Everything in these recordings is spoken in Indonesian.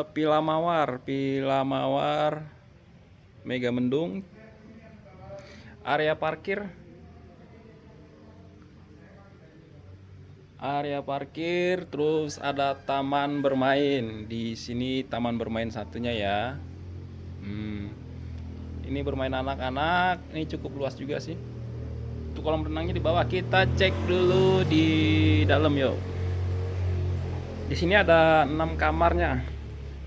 Villa Mawar, Mega Mendung. Area parkir, terus ada taman bermain. Di sini taman bermain satunya ya. Ini bermain anak-anak, ini cukup luas juga sih. Untuk kolam renangnya di bawah. Kita cek dulu di dalam yuk. Di sini ada 6 kamarnya.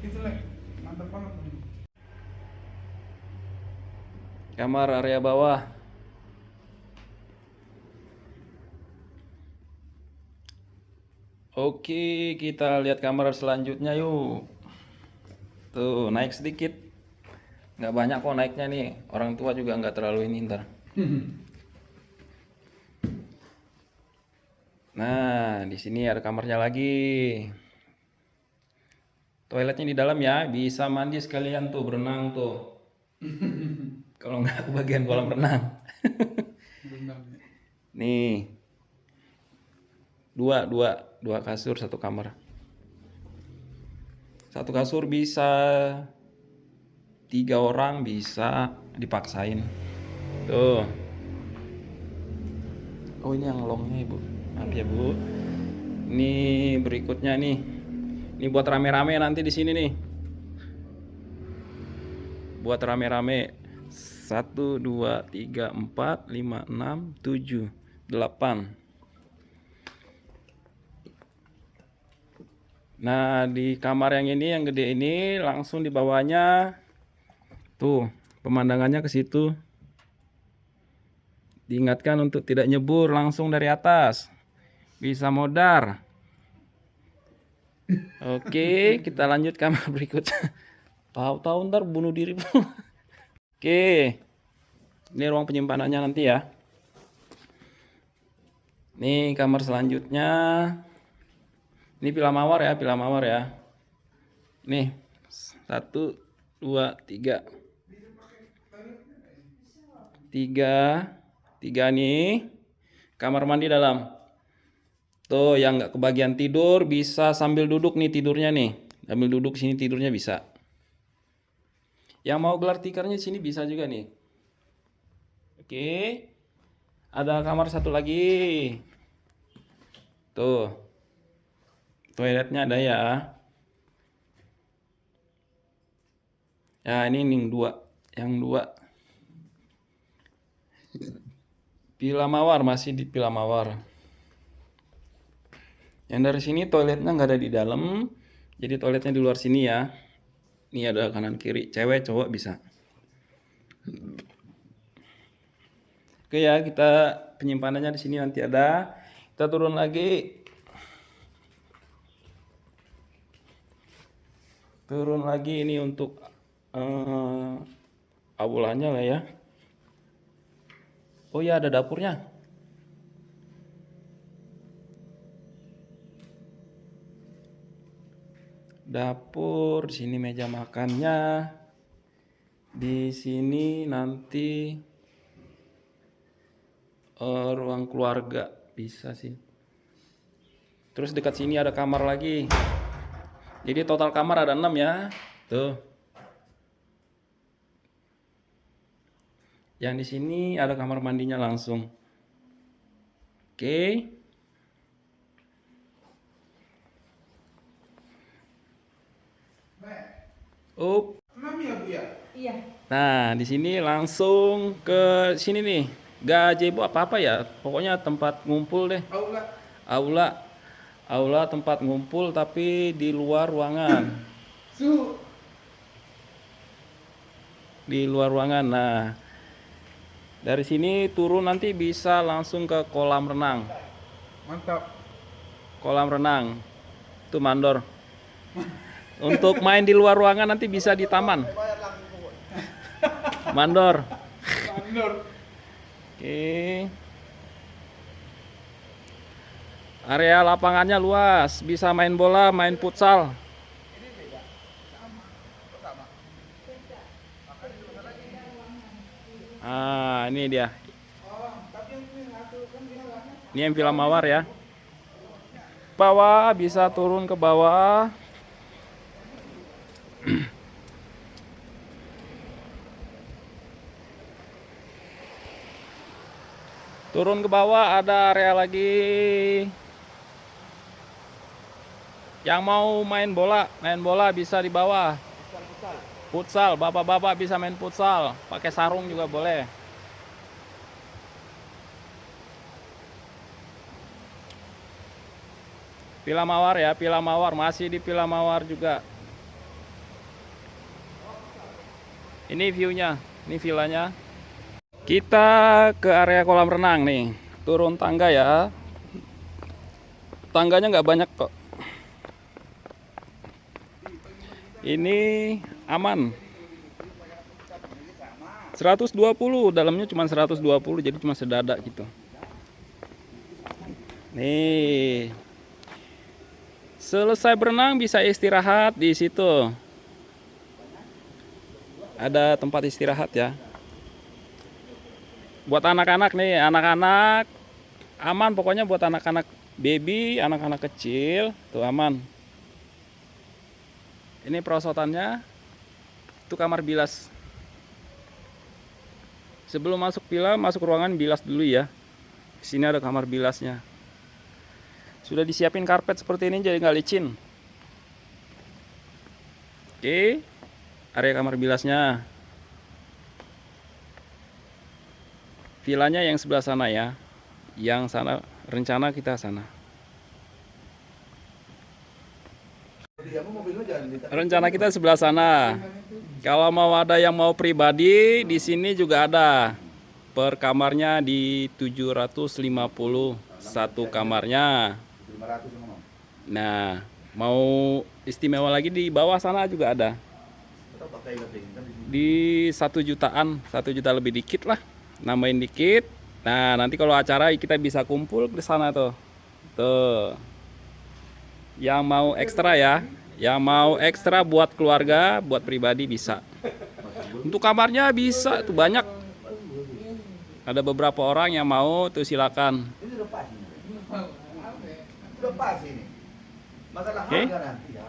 Itu lah, mantap banget. Kamar area bawah. Oke, kita lihat kamar selanjutnya yuk. Tuh, naik sedikit. Nggak banyak kok naiknya nih. Orang tua juga nggak terlalu ini ntar. Nah, di sini ada kamarnya lagi. Toiletnya di dalam ya, bisa mandi sekalian tuh, berenang tuh. Kalau nggak kebagian kolam renang. Benar. Nih, dua kasur satu kamar. Satu kasur bisa 3 orang, bisa dipaksain. Tuh. Oh, ini yang longnya ibu. Maaf ya bu. Ini berikutnya nih. Ini buat rame-rame nanti di sini nih. Buat rame-rame. 1, 2, 3, 4, 5, 6, 7, 8. Nah, di kamar yang ini, yang gede ini, langsung di bawahnya tuh, pemandangannya ke situ. Diingatkan untuk tidak nyebur langsung dari atas. Bisa modar. Oke, kita lanjut kamar berikutnya. Tahu-tahu ntar bunuh diri. Oke. Ini ruang penyimpanannya nanti ya. Nih kamar selanjutnya. Ini Villa Mawar ya. Nih, 1, 2, 3. 3 nih. Kamar mandi dalam. Tuh, yang nggak kebagian tidur bisa sambil duduk nih tidurnya nih. Sambil duduk sini tidurnya bisa. Yang mau gelar tikernya di sini bisa juga nih. Oke. Ada kamar satu lagi. Tuh. Toiletnya ada ya. Ya, ini nih 2. Yang 2. Villa Mawar, masih di Villa Mawar. Yang dari sini toiletnya nggak ada di dalam. Jadi toiletnya di luar sini ya. Ini ada kanan kiri, cewek cowok bisa. Oke ya, kita penyimpanannya di sini nanti ada. Kita turun lagi. Ini untuk aulanya lah ya. Oh ya, ada dapurnya. Dapur, di sini meja makannya. Di sini nanti ruang keluarga bisa sih. Terus dekat sini ada kamar lagi. Jadi total kamar ada 6 ya. Tuh. Yang di sini ada kamar mandinya langsung. Oke. Up. 6 ya bu ya? Iya. Nah, di sini langsung ke sini nih. Gazebo apa-apa ya. Pokoknya tempat ngumpul deh. Aula. Aula. Aula tempat ngumpul tapi di luar ruangan. Su. Di luar ruangan. Nah, dari sini turun nanti bisa langsung ke kolam renang. Mantap. Kolam renang. Itu mandor. Untuk main di luar ruangan nanti bisa di taman. Mandor. Mandor. Oke. Area lapangannya luas, bisa main bola, main futsal. Ah, ini dia. Ini yang Villa Mawar ya. Bawah bisa turun ke bawah. Turun ke bawah ada area lagi. Yang mau main bola bisa di bawah. Futsal, bapak-bapak bisa main futsal, pakai sarung juga boleh. Villa Mawar ya, Villa Mawar masih di Villa Mawar juga. Ini view-nya, ini villanya. Kita ke area kolam renang nih. Turun tangga ya. Tangganya nggak banyak kok. Ini aman. 120, dalamnya cuma 120, jadi cuma sedada gitu. Nih. Selesai berenang bisa istirahat di situ. Ada tempat istirahat ya. Buat anak-anak nih, anak-anak aman pokoknya, buat anak-anak baby, anak-anak kecil tuh aman. Ini perosotannya. Itu kamar bilas. Sebelum masuk villa, masuk ruangan bilas dulu ya. Di sini ada kamar bilasnya. Sudah disiapin karpet seperti ini jadi nggak licin. Oke, area kamar bilasnya. Villanya yang sebelah sana ya. Yang sana rencana kita sana. Rencana kita sebelah sana. Kalau mau ada yang mau pribadi, di sini juga ada. Per kamarnya di 750 satu kamarnya. Nah, mau istimewa lagi di bawah sana juga ada. Di 1 jutaan, 1 juta lebih dikit lah. Nambahin dikit. Nah, nanti kalau acara kita bisa kumpul di sana tuh. Tuh. Yang mau ekstra ya. Yang mau ekstra buat keluarga, buat pribadi bisa. Untuk kamarnya bisa tuh banyak. Ada beberapa orang yang mau tuh silakan. Udah pas ini. Masalah Oke. harga nanti ya.